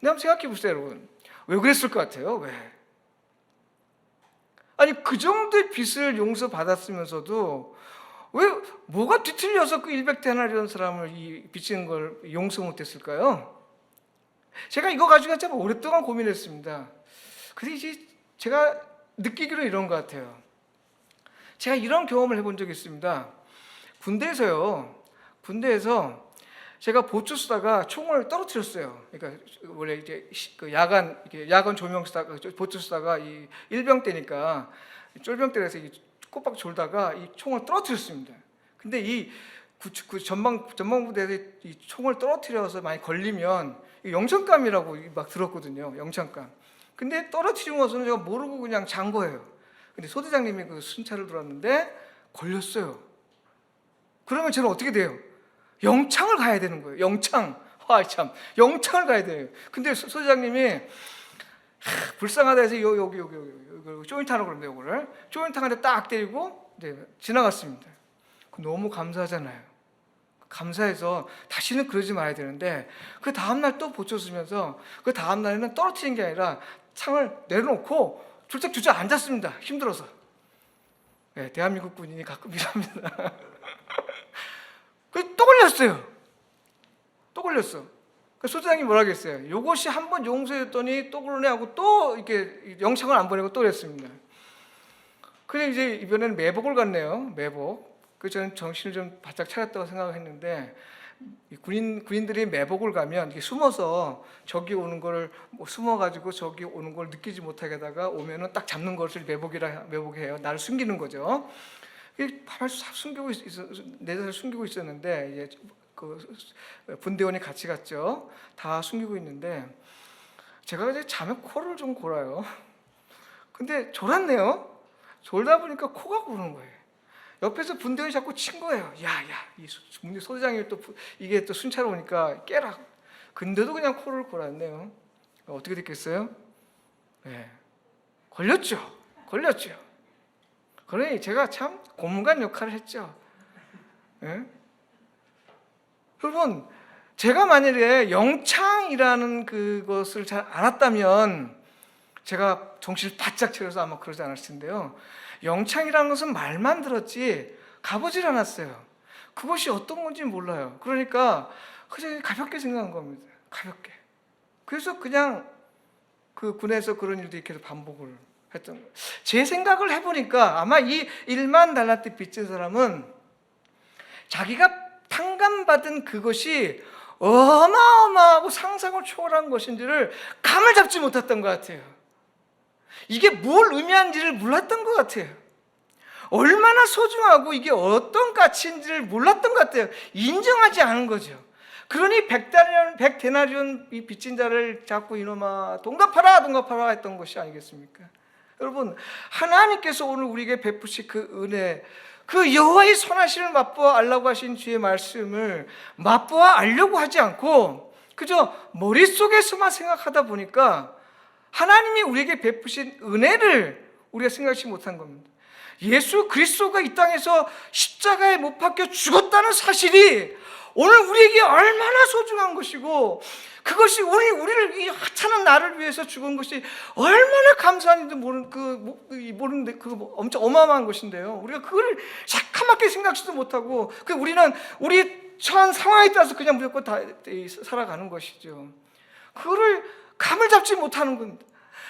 한번 생각해 보세요, 여러분. 왜 그랬을 것 같아요? 왜? 아니 그 정도의 빚을 용서받았으면서도 왜 뭐가 뒤틀려서 그 100데나리온 사람을 이 빚진 걸 용서 못했을까요? 제가 이거 가지고 참 오랫동안 고민했습니다. 근데 이제 제가 느끼기로 이런 것 같아요. 제가 이런 경험을 해본 적이 있습니다. 군대에서 제가 보초 쓰다가 총을 떨어뜨렸어요. 그러니까 원래 이제 그 야간 조명 쓰다가 보초 쓰다가 이 일병 때니까 쫄병 때라서 꼬박 졸다가 이 총을 떨어뜨렸습니다. 근데 이 전방부대에서 이 총을 떨어뜨려서 많이 걸리면 영창감이라고 막 들었거든요. 영창감. 근데 떨어뜨리고 나서는 제가 모르고 그냥 잔 거예요. 근데 소대장님이 그 순찰을 들어왔는데 걸렸어요. 그러면 저는 어떻게 돼요? 영창을 가야 되는 거예요. 영창. 영창을 가야 돼요. 근데 소대장님이 불쌍하다 해서 여기 조인트 하라고 그러는데 요거를 조인트 한테 딱 때리고 지나갔습니다. 너무 감사하잖아요. 감사해서 다시는 그러지 말아야 되는데 그 다음날 또 보초 쓰면서 그 다음날에는 떨어뜨린 게 아니라 창을 내려놓고 줄짝 앉았습니다. 힘들어서. 대한민국 군인이 가끔 이럽니다. 또 걸렸어요. 또 걸렸어. 소장이 뭐라 그랬어요? 이것이 한번 용서했더니 또 그러네 하고 또 이렇게 영창을 안 보내고 또 그랬습니다. 그래 이제 이번에는 매복을 갔네요. 매복. 그 저는 정신을 좀 바짝 차렸다고 생각했는데 군인들이 매복을 가면 이렇게 숨어서 저기 오는 걸 숨어가지고 저기 오는 걸 느끼지 못하게다가 오면은 딱 잡는 것을 매복해요. 나를 숨기는 거죠. 가만히 숨기고 내자를 숨기고 있었는데 이제 그 분대원이 같이 갔죠. 다 숨기고 있는데 제가 이제 잠에 코를 좀 골아요. 근데 졸았네요. 졸다 보니까 코가 고르는 거예요. 옆에서 분대원이 자꾸 친 거예요. 이 소대장이 또 이게 또 순찰 오니까 깨라. 근데도 그냥 코를 골았네요. 어떻게 됐겠어요? 걸렸죠. 그러니 제가 참 고문관 역할을 했죠. 여러분, 제가 만약에 영창이라는 그것을 잘 알았다면 제가 정신을 바짝 차려서 아마 그러지 않았을 텐데요. 영창이라는 것은 말만 들었지 가보질 않았어요. 그것이 어떤 건지 몰라요. 그러니까 그냥 가볍게 생각한 겁니다. 가볍게. 그래서 그냥 그 군에서 그런 일들이 계속 반복을 했던 거예요. 제 생각을 해보니까 아마 이 1만 달란트 빚진 사람은 자기가 탕감받은 그것이 어마어마하고 상상을 초월한 것인지를 감을 잡지 못했던 것 같아요. 이게 뭘 의미하는지를 몰랐던 것 같아요. 얼마나 소중하고 이게 어떤 가치인지를 몰랐던 것 같아요. 인정하지 않은 거죠. 그러니 백데나리온 이 빚진 자를 잡고 이놈아 동갑하라 동갑하라 했던 것이 아니겠습니까? 여러분, 하나님께서 오늘 우리에게 베푸신 그 은혜, 그 여호와의 선하심을 맛보아 알라고 하신 주의 말씀을 맛보아 알려고 하지 않고 그저 머릿속에서만 생각하다 보니까 하나님이 우리에게 베푸신 은혜를 우리가 생각하지 못한 겁니다. 예수 그리스도가 이 땅에서 십자가에 못 박혀 죽었다는 사실이 오늘 우리에게 얼마나 소중한 것이고, 그것이 우리를 이 하찮은 나를 위해서 죽은 것이 얼마나 감사한지도 모르는데 그거 엄청 어마어마한 것인데요. 우리가 그걸 새카맣게 생각지도 못하고 우리는 우리 처한 상황에 따라서 그냥 무조건 다 살아가는 것이죠. 그거를 감을 잡지 못하는 겁니다.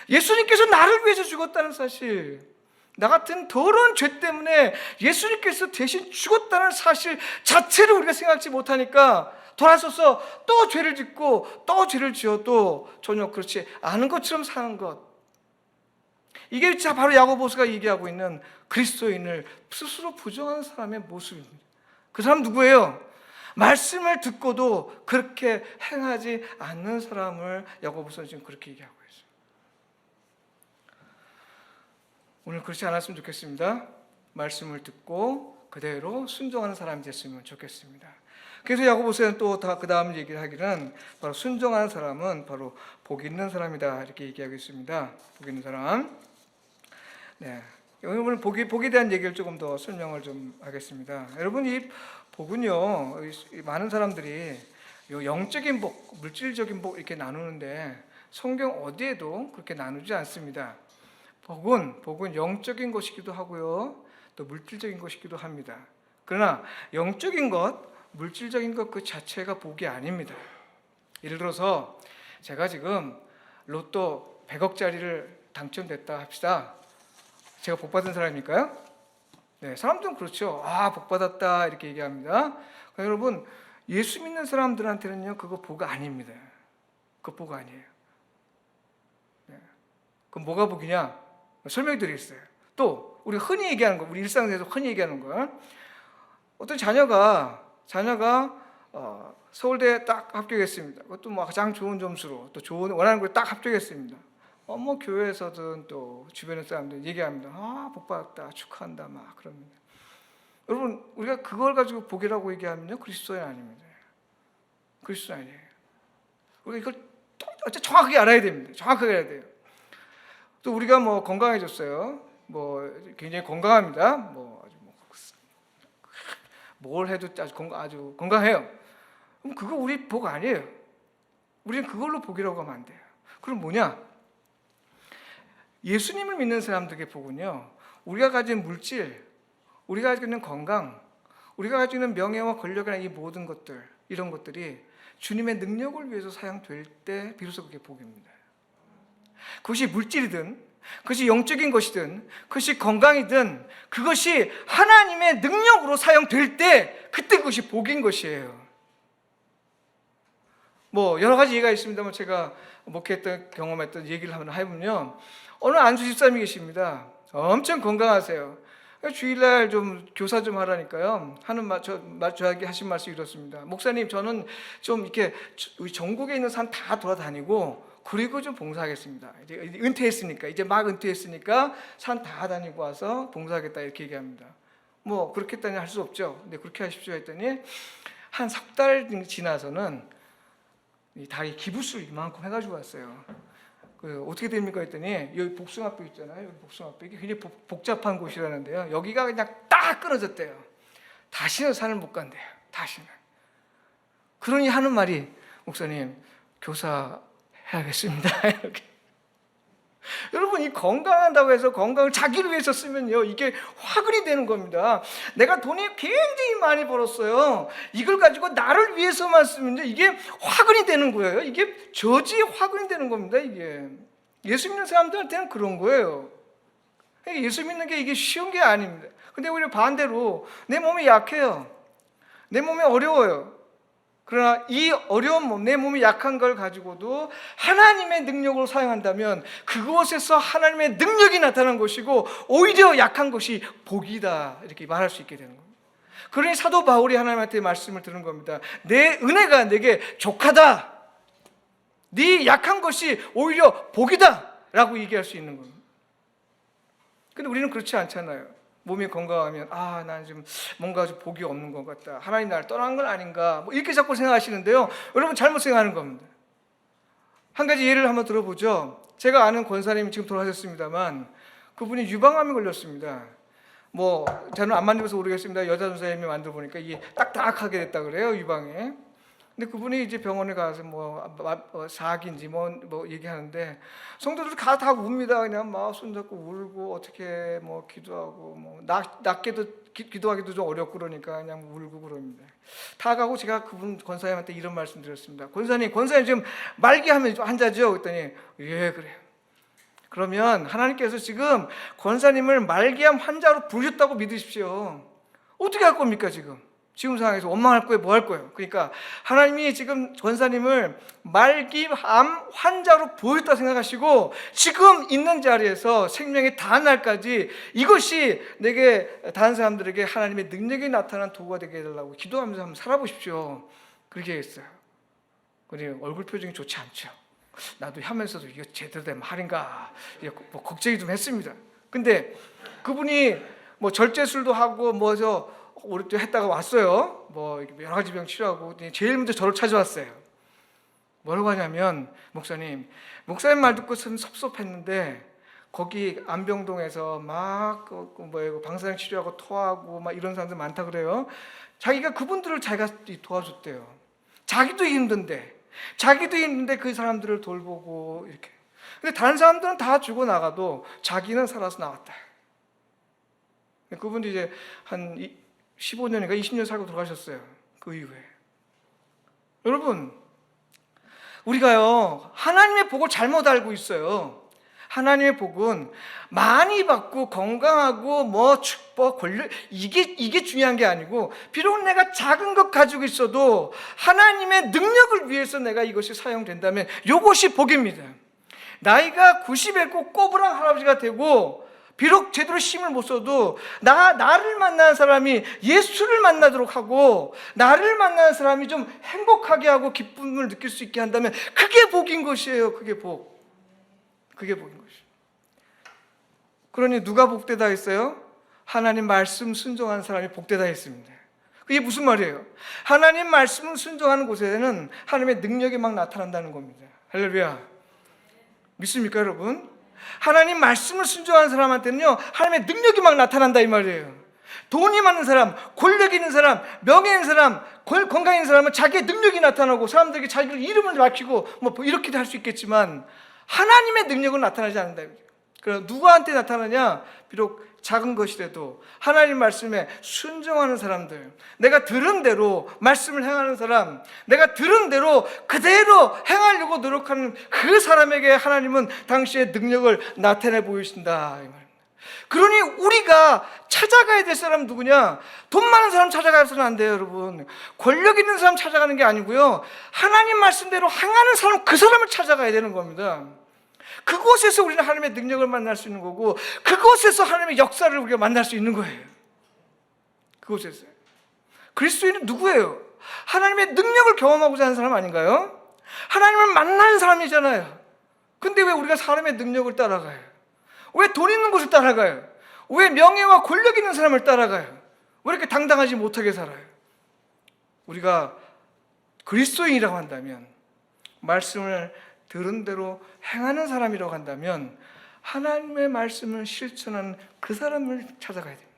예수님께서 나를 위해서 죽었다는 사실, 나 같은 더러운 죄 때문에 예수님께서 대신 죽었다는 사실 자체를 우리가 생각지 못하니까 돌아서서 또 죄를 짓고 또 죄를 지어도 전혀 그렇지 않은 것처럼 사는 것, 이게 바로 야고보서가 얘기하고 있는 그리스도인을 스스로 부정하는 사람의 모습입니다. 그 사람 누구예요? 말씀을 듣고도 그렇게 행하지 않는 사람을 야고보서는 지금 그렇게 얘기하고 있어요. 오늘 그렇지 않았으면 좋겠습니다. 말씀을 듣고 그대로 순종하는 사람이 됐으면 좋겠습니다. 그래서 야고보서는 또 그 다음 얘기를 하기는 바로 순종하는 사람은 바로 복 있는 사람이다 이렇게 얘기하고 있습니다. 복 있는 사람. 네, 오늘 복에 대한 얘기를 조금 더 설명을 좀 하겠습니다. 여러분, 이 복은요, 많은 사람들이 영적인 복, 물질적인 복 이렇게 나누는데 성경 어디에도 그렇게 나누지 않습니다. 복은 영적인 것이기도 하고요, 또 물질적인 것이기도 합니다. 그러나 영적인 것, 물질적인 것 그 자체가 복이 아닙니다. 예를 들어서 제가 지금 로또 100억짜리를 당첨됐다 합시다. 제가 복 받은 사람일까요? 네, 사람들은 그렇죠. 아, 복 받았다 이렇게 얘기합니다. 여러분, 예수 믿는 사람들한테는요, 그거 복 아닙니다. 그거 복 아니에요. 네. 그럼 뭐가 복이냐? 설명드리겠어요. 또 우리 흔히 얘기하는 거, 우리 일상에서 흔히 얘기하는 거, 어떤 자녀가 서울대에 딱 합격했습니다. 그것도 뭐 가장 좋은 점수로 또 좋은 원하는 걸 딱 합격했습니다. 뭐 교회에서든 또 주변의 사람들 얘기합니다. 아, 복 받았다, 축하한다, 막 그럽니다. 여러분, 우리가 그걸 가지고 복이라고 얘기하면요, 그리스도인 아닙니다. 그리스도인 아니에요. 우리가 이걸 어째 정확하게 알아야 됩니다. 정확하게 알아야 돼요. 또 우리가 뭐 건강해졌어요. 뭐 굉장히 건강합니다. 뭘 해도 아주 건강해요. 그럼 그거 우리 복 아니에요. 우리는 그걸로 복이라고 하면 안 돼요. 그럼 뭐냐? 예수님을 믿는 사람들에게 복은요, 우리가 가진 물질, 우리가 가지고 있는 건강, 우리가 가지고 있는 명예와 권력이나 이 모든 것들, 이런 것들이 주님의 능력을 위해서 사용될 때 비로소 그게 복입니다. 그것이 물질이든, 그것이 영적인 것이든, 그것이 건강이든, 그것이 하나님의 능력으로 사용될 때 그때 그것이 복인 것이에요. 뭐 여러 가지 얘기가 있습니다만 제가 목회했던 경험했던 얘기를 한번 해보면, 어느 안수 집사님이 계십니다. 엄청 건강하세요. 주일날 좀 교사 좀 하라니까요. 저에게 하신 말씀이 이렇습니다. 목사님, 저는 좀 이렇게 전국에 있는 산 다 돌아다니고 그리고 좀 봉사하겠습니다. 이제 은퇴했으니까, 이제 막 은퇴했으니까 산 다 다니고 와서 봉사하겠다 이렇게 얘기합니다. 뭐 그렇게 했다니 할 수 없죠. 근데 그렇게 하십시오 했더니 한 석 달 지나서는 이 다리 기부술 이만큼 해가지고 왔어요. 어떻게 됩니까 했더니 여기 복숭아뼈 있잖아요. 여기 복숭아뼈, 이게 굉장히 복잡한 곳이라는데요. 여기가 그냥 딱 끊어졌대요. 다시는 산을 못 간대요. 다시는. 그러니 하는 말이, 목사님, 교사 해야겠습니다. 이렇게. 여러분, 이 건강한다고 해서 건강을 자기를 위해서 쓰면요, 이게 화근이 되는 겁니다. 내가 돈이 굉장히 많이 벌었어요. 이걸 가지고 나를 위해서만 쓰면요, 이게 화근이 되는 거예요. 이게 저지의 화근이 되는 겁니다. 이게 예수 믿는 사람들한테는 그런 거예요. 예수 믿는 게 이게 쉬운 게 아닙니다. 근데 오히려 반대로 내 몸이 약해요. 내 몸이 어려워요. 그러나 이 어려운 몸, 내 몸이 약한 걸 가지고도 하나님의 능력으로 사용한다면 그곳에서 하나님의 능력이 나타난 것이고 오히려 약한 것이 복이다, 이렇게 말할 수 있게 되는 겁니다. 그러니 사도 바울이 하나님한테 말씀을 드는 겁니다. 내 은혜가 내게 족하다, 네 약한 것이 오히려 복이다 라고 얘기할 수 있는 겁니다. 근데 우리는 그렇지 않잖아요. 몸이 건강하면 난 지금 뭔가 좀 복이 없는 것 같다, 하나님 나를 떠난 건 아닌가, 뭐 이렇게 자꾸 생각하시는데요, 여러분 잘못 생각하는 겁니다. 한 가지 예를 한번 들어보죠. 제가 아는 권사님이 지금 돌아가셨습니다만 그분이 유방암이 걸렸습니다. 뭐 저는 안 만져봐서 모르겠습니다. 여자 전사님이 만들어 보니까 이게 딱딱하게 됐다 그래요, 유방에. 근데 그분이 이제 병원에 가서 사기인지 뭐 얘기하는데 성도들 다 웁니다. 그냥 막 손잡고 울고 어떻게 뭐 기도하고 뭐 낮게도 기도하기도 좀 어렵고 그러니까 그냥 울고 그럽니다. 다 가고 제가 그분 권사님한테 이런 말씀 드렸습니다. 권사님 지금 말기암 환자죠? 그랬더니 예 그래요. 그러면 하나님께서 지금 권사님을 말기암 환자로 부르셨다고 믿으십시오. 어떻게 할 겁니까 지금 상황에서 원망할 거예요? 뭐 할 거예요? 그러니까 하나님이 지금 권사님을 말기암 환자로 보였다 생각하시고 지금 있는 자리에서 생명이 다한 날까지 이것이 내게 다른 사람들에게 하나님의 능력이 나타난 도구가 되게 해달라고 기도하면서 한번 살아보십시오. 그렇게 했어요. 근데 얼굴 표정이 좋지 않죠. 나도 하면서도 이거 제대로 된 말인가 뭐 걱정이 좀 했습니다. 근데 그분이 뭐 절제술도 하고 오랫동안 했다가 왔어요. 뭐 여러 가지 병 치료하고 제일 먼저 저를 찾아왔어요. 뭐라고 하냐면 목사님 말 듣고서는 섭섭했는데 거기 안병동에서 막 방사능 치료하고 토하고 막 이런 사람들 많다 그래요. 자기가 그분들을 자기가 도와줬대요. 자기도 힘든데 그 사람들을 돌보고 이렇게. 근데 다른 사람들은 다 죽어 나가도 자기는 살아서 나왔다. 그분도 이제 한 15년인가 20년 살고 돌아가셨어요. 그 이후에. 여러분, 우리가요 하나님의 복을 잘못 알고 있어요. 하나님의 복은 많이 받고 건강하고 축복, 권력 이게 중요한 게 아니고 비록 내가 작은 것 가지고 있어도 하나님의 능력을 위해서 내가 이것이 사용된다면 이것이 복입니다. 나이가 90에 꼭 꼬부랑 할아버지가 되고 비록 제대로 힘을 못 써도 나를 만나는 사람이 예수를 만나도록 하고 나를 만나는 사람이 좀 행복하게 하고 기쁨을 느낄 수 있게 한다면 그게 복인 것이에요. 그게 복인 것이에요. 그러니 누가 복되다 했어요? 하나님 말씀 순종하는 사람이 복되다 했습니다. 그게 무슨 말이에요? 하나님 말씀을 순종하는 곳에는 하나님의 능력이 막 나타난다는 겁니다. 할렐루야. 믿습니까 여러분? 하나님 말씀을 순종하는 사람한테는요 하나님의 능력이 막 나타난다 이 말이에요. 돈이 많은 사람, 권력 있는 사람, 명예 있는 사람, 건강 있는 사람은 자기의 능력이 나타나고 사람들에게 자기 이름을 밝히고 이렇게도 할 수 있겠지만 하나님의 능력은 나타나지 않는다. 그럼 누구한테 나타나냐? 비록 작은 것이라도 하나님 말씀에 순종하는 사람들, 내가 들은 대로 말씀을 행하는 사람, 내가 들은 대로 그대로 행하려고 노력하는 그 사람에게 하나님은 당시의 능력을 나타내 보이신다 이 말입니다. 그러니 우리가 찾아가야 될 사람은 누구냐? 돈 많은 사람 찾아가서는 안 돼요 여러분. 권력 있는 사람 찾아가는 게 아니고요, 하나님 말씀대로 행하는 사람, 그 사람을 찾아가야 되는 겁니다. 그곳에서 우리는 하나님의 능력을 만날 수 있는 거고 그곳에서 하나님의 역사를 우리가 만날 수 있는 거예요. 그곳에서. 그리스도인은 누구예요? 하나님의 능력을 경험하고자 하는 사람 아닌가요? 하나님을 만나는 사람이잖아요. 근데 왜 우리가 사람의 능력을 따라가요? 왜 돈 있는 곳을 따라가요? 왜 명예와 권력 있는 사람을 따라가요? 왜 이렇게 당당하지 못하게 살아요? 우리가 그리스도인이라고 한다면, 말씀을 들은 대로 행하는 사람이라고 한다면 하나님의 말씀을 실천하는 그 사람을 찾아가야 됩니다.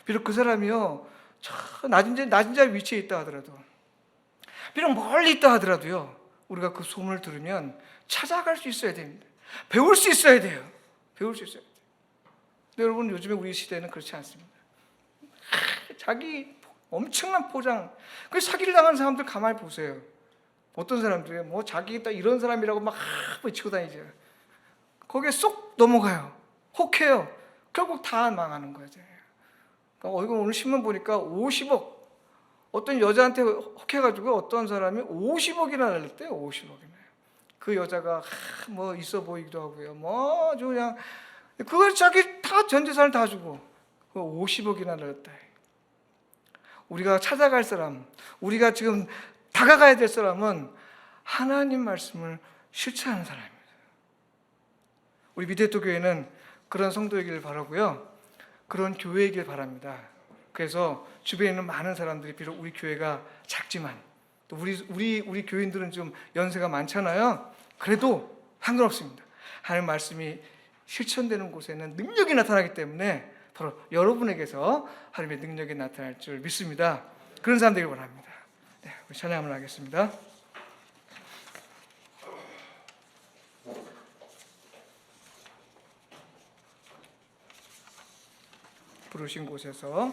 비록 그 사람이요 저 낮은 자리 위치에 있다 하더라도, 비록 멀리 있다 하더라도요, 우리가 그 소문을 들으면 찾아갈 수 있어야 됩니다. 배울 수 있어야 돼요. 근데 여러분, 요즘에 우리 시대는 그렇지 않습니다. 자기 엄청난 포장. 그 사기를 당하는 사람들 가만히 보세요. 어떤 사람들이 자기 딱 이런 사람이라고 막 외치고 다니죠. 거기에 쏙 넘어가요. 혹해요. 결국 다 망하는 거죠. 그러니까 이거 오늘 신문 보니까 50억, 어떤 여자한테 혹해가지고 어떤 사람이 50억이나 날렸대요. 50억이나. 그 여자가 뭐 있어 보이기도 하고요. 뭐 아주 그냥 그걸 자기 다 전 재산을 다 주고 50억이나 날렸다. 우리가 찾아갈 사람, 우리가 지금 다가가야 될 사람은 하나님 말씀을 실천하는 사람입니다. 우리 미대도 교회는 그런 성도이길 바라고요. 그런 교회이길 바랍니다. 그래서 주변에 있는 많은 사람들이 비록 우리 교회가 작지만 또 우리 교인들은 좀 연세가 많잖아요. 그래도 상관없습니다. 하나님 말씀이 실천되는 곳에는 능력이 나타나기 때문에 바로 여러분에게서 하나님의 능력이 나타날 줄 믿습니다. 그런 사람 되길 바랍니다. 네, 우리 찬양 한번 하겠습니다. 부르신 곳에서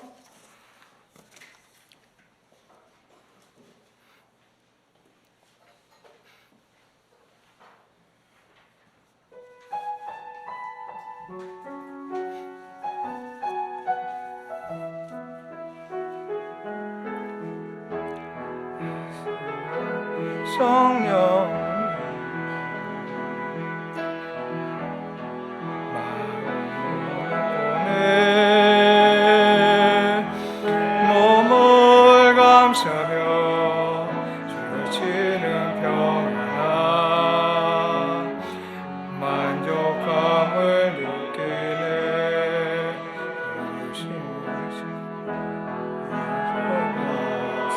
성령 마음을 몸을 감싸며 주시는 평안 만족함을 느끼네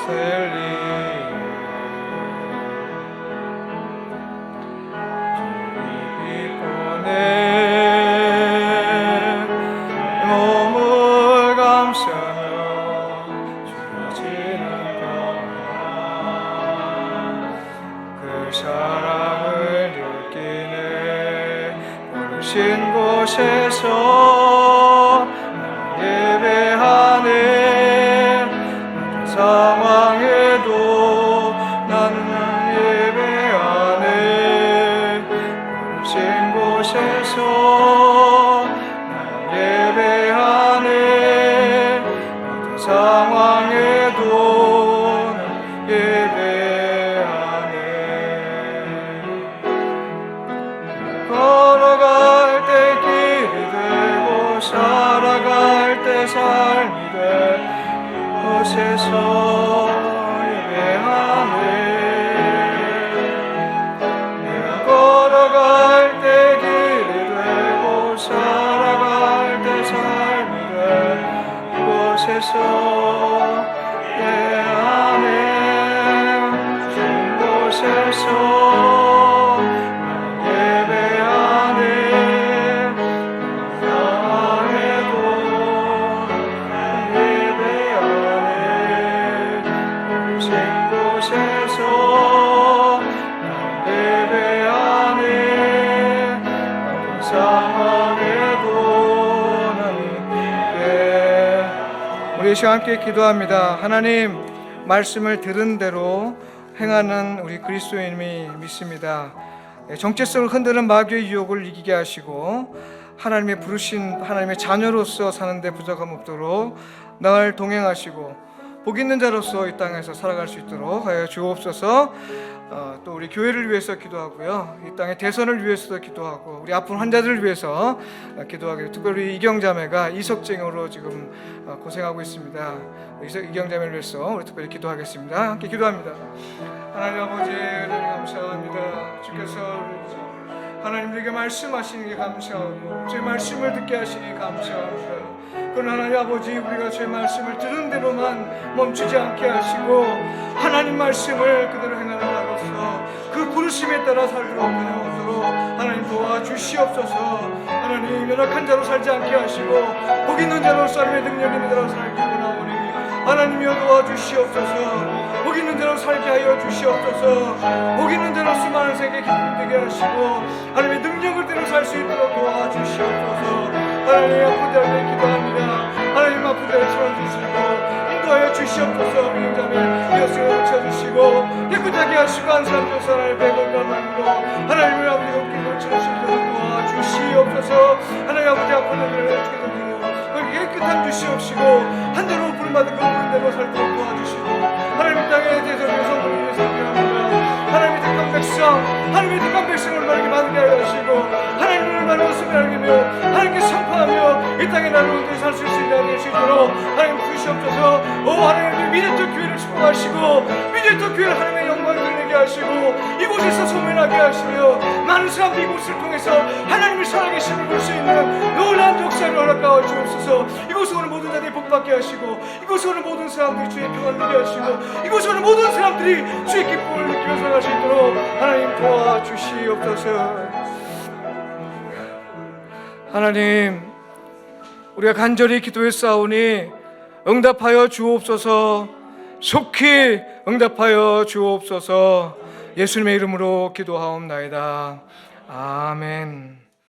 셀리 몸을 감싸며 주어지는 평안 그 사랑을 느끼네 부르신 곳에서 예배하네 어떤 상황에도 나는 예배하네 부르신 곳에서 예배하네 어떤 상황에도 예배하네 걸어갈 때 길이 되고 살아갈 때 삶이 될 곳에서 예배하네 내가 걸어갈 때 길이 되고 살아갈 때 삶이 될 곳에서 예배하네 준 곳에서 예배하네 나에도 예배하네 준 곳에서 예배하네 어떤 상황에도 우리 시간 함께 기도합니다. 하나님 말씀을 들은 대로 행하는 우리 그리스도인이 믿습니다. 정체성을 흔드는 마귀의 유혹을 이기게 하시고 하나님의 부르신 하나님의 자녀로서 사는데 부족함 없도록 날 동행하시고 복 있는 자로서 이 땅에서 살아갈 수 있도록 하여 주옵소서. 또 우리 교회를 위해서 기도하고요, 이 땅의 대선을 위해서도 기도하고 우리 아픈 환자들을 위해서 기도하고 특별히 이경자매가 이석증으로 지금 고생하고 있습니다. 이경자매를 위해서 우리 특별히 기도하겠습니다. 함께 기도합니다. 하나님 아버지 감사합니다. 주께서 하나님에게 말씀하시는 게 감사하고 제 말씀을 듣게 하시니 감사합니다. 그러나 하나님 아버지 우리가 제 말씀을 들은 대로만 멈추지 않게 하시고 하나님 말씀을 그대로 행하는 자로서 그 부르심에 따라 살도록 하옵소서. 하나님 도와주시옵소서. 하나님 연약한 자로 살지 않게 하시고 복 있는 자로 삶의 능력 있는 자로 살기 원하오니 하나님이여 도와주시옵소서. 복 있는 자로 살게 하여 주시옵소서. 복 있는 자로 수많은 세계 기쁨 되게 하시고 하나님의 능력을 대로 살 수 있도록 도와주시옵소서. 하나님 아픈 자를 기도합니다. 하나님 아픈 자를 채워주시고 인도하여 주시옵소서. 비행자매 이어서 고쳐주시고 깨끗하게 하시고 한 사람 두 사람의 백원과 만으로 하나님을 아버지 높게 고쳐주시도록 도와주시옵소서. 주옵소서. 하나님 아버지 아픈 자들을 어떻게 던지고 거기 깨끗함 주시옵시고 한대로 부름받은 그 부름대로 살도록 도와주시고 하나님 땅에 대해서 성도를 위해서 기도합니다. 하나님의 택한 백성, 하나님의 택한 백성을 말하게 만들게 하여 주시고 하나님을 말하고 숨겨나기며 하나님께 선포하며 이 땅에 나를 온전히 살 수 있게 될 수 있도록 하나님 부으시옵소서. 오 하나님 미래적 교회를 축복하시고 미래적 교회를 하나님의 영광을 드러내게 하시고 이곳에서 소문나게 하시며 많은 사람들이 이곳을 통해서 하나님을 살아계심을 볼 수 있는 놀라운 역사를 허락하여 주옵소서. 이곳에 오는 모든 자들이 복받게 하시고 이곳에 오는 모든 사람들이 주의 평안을 누리게 하시고 이곳에 오는 모든 사람들이 주의 기쁨을 느끼며 살아갈 수 있도록 하나님 도와주시옵소서. 하나님 우리가 간절히 기도했사오니 응답하여 주옵소서. 속히 응답하여 주옵소서. 예수님의 이름으로 기도하옵나이다. 아멘.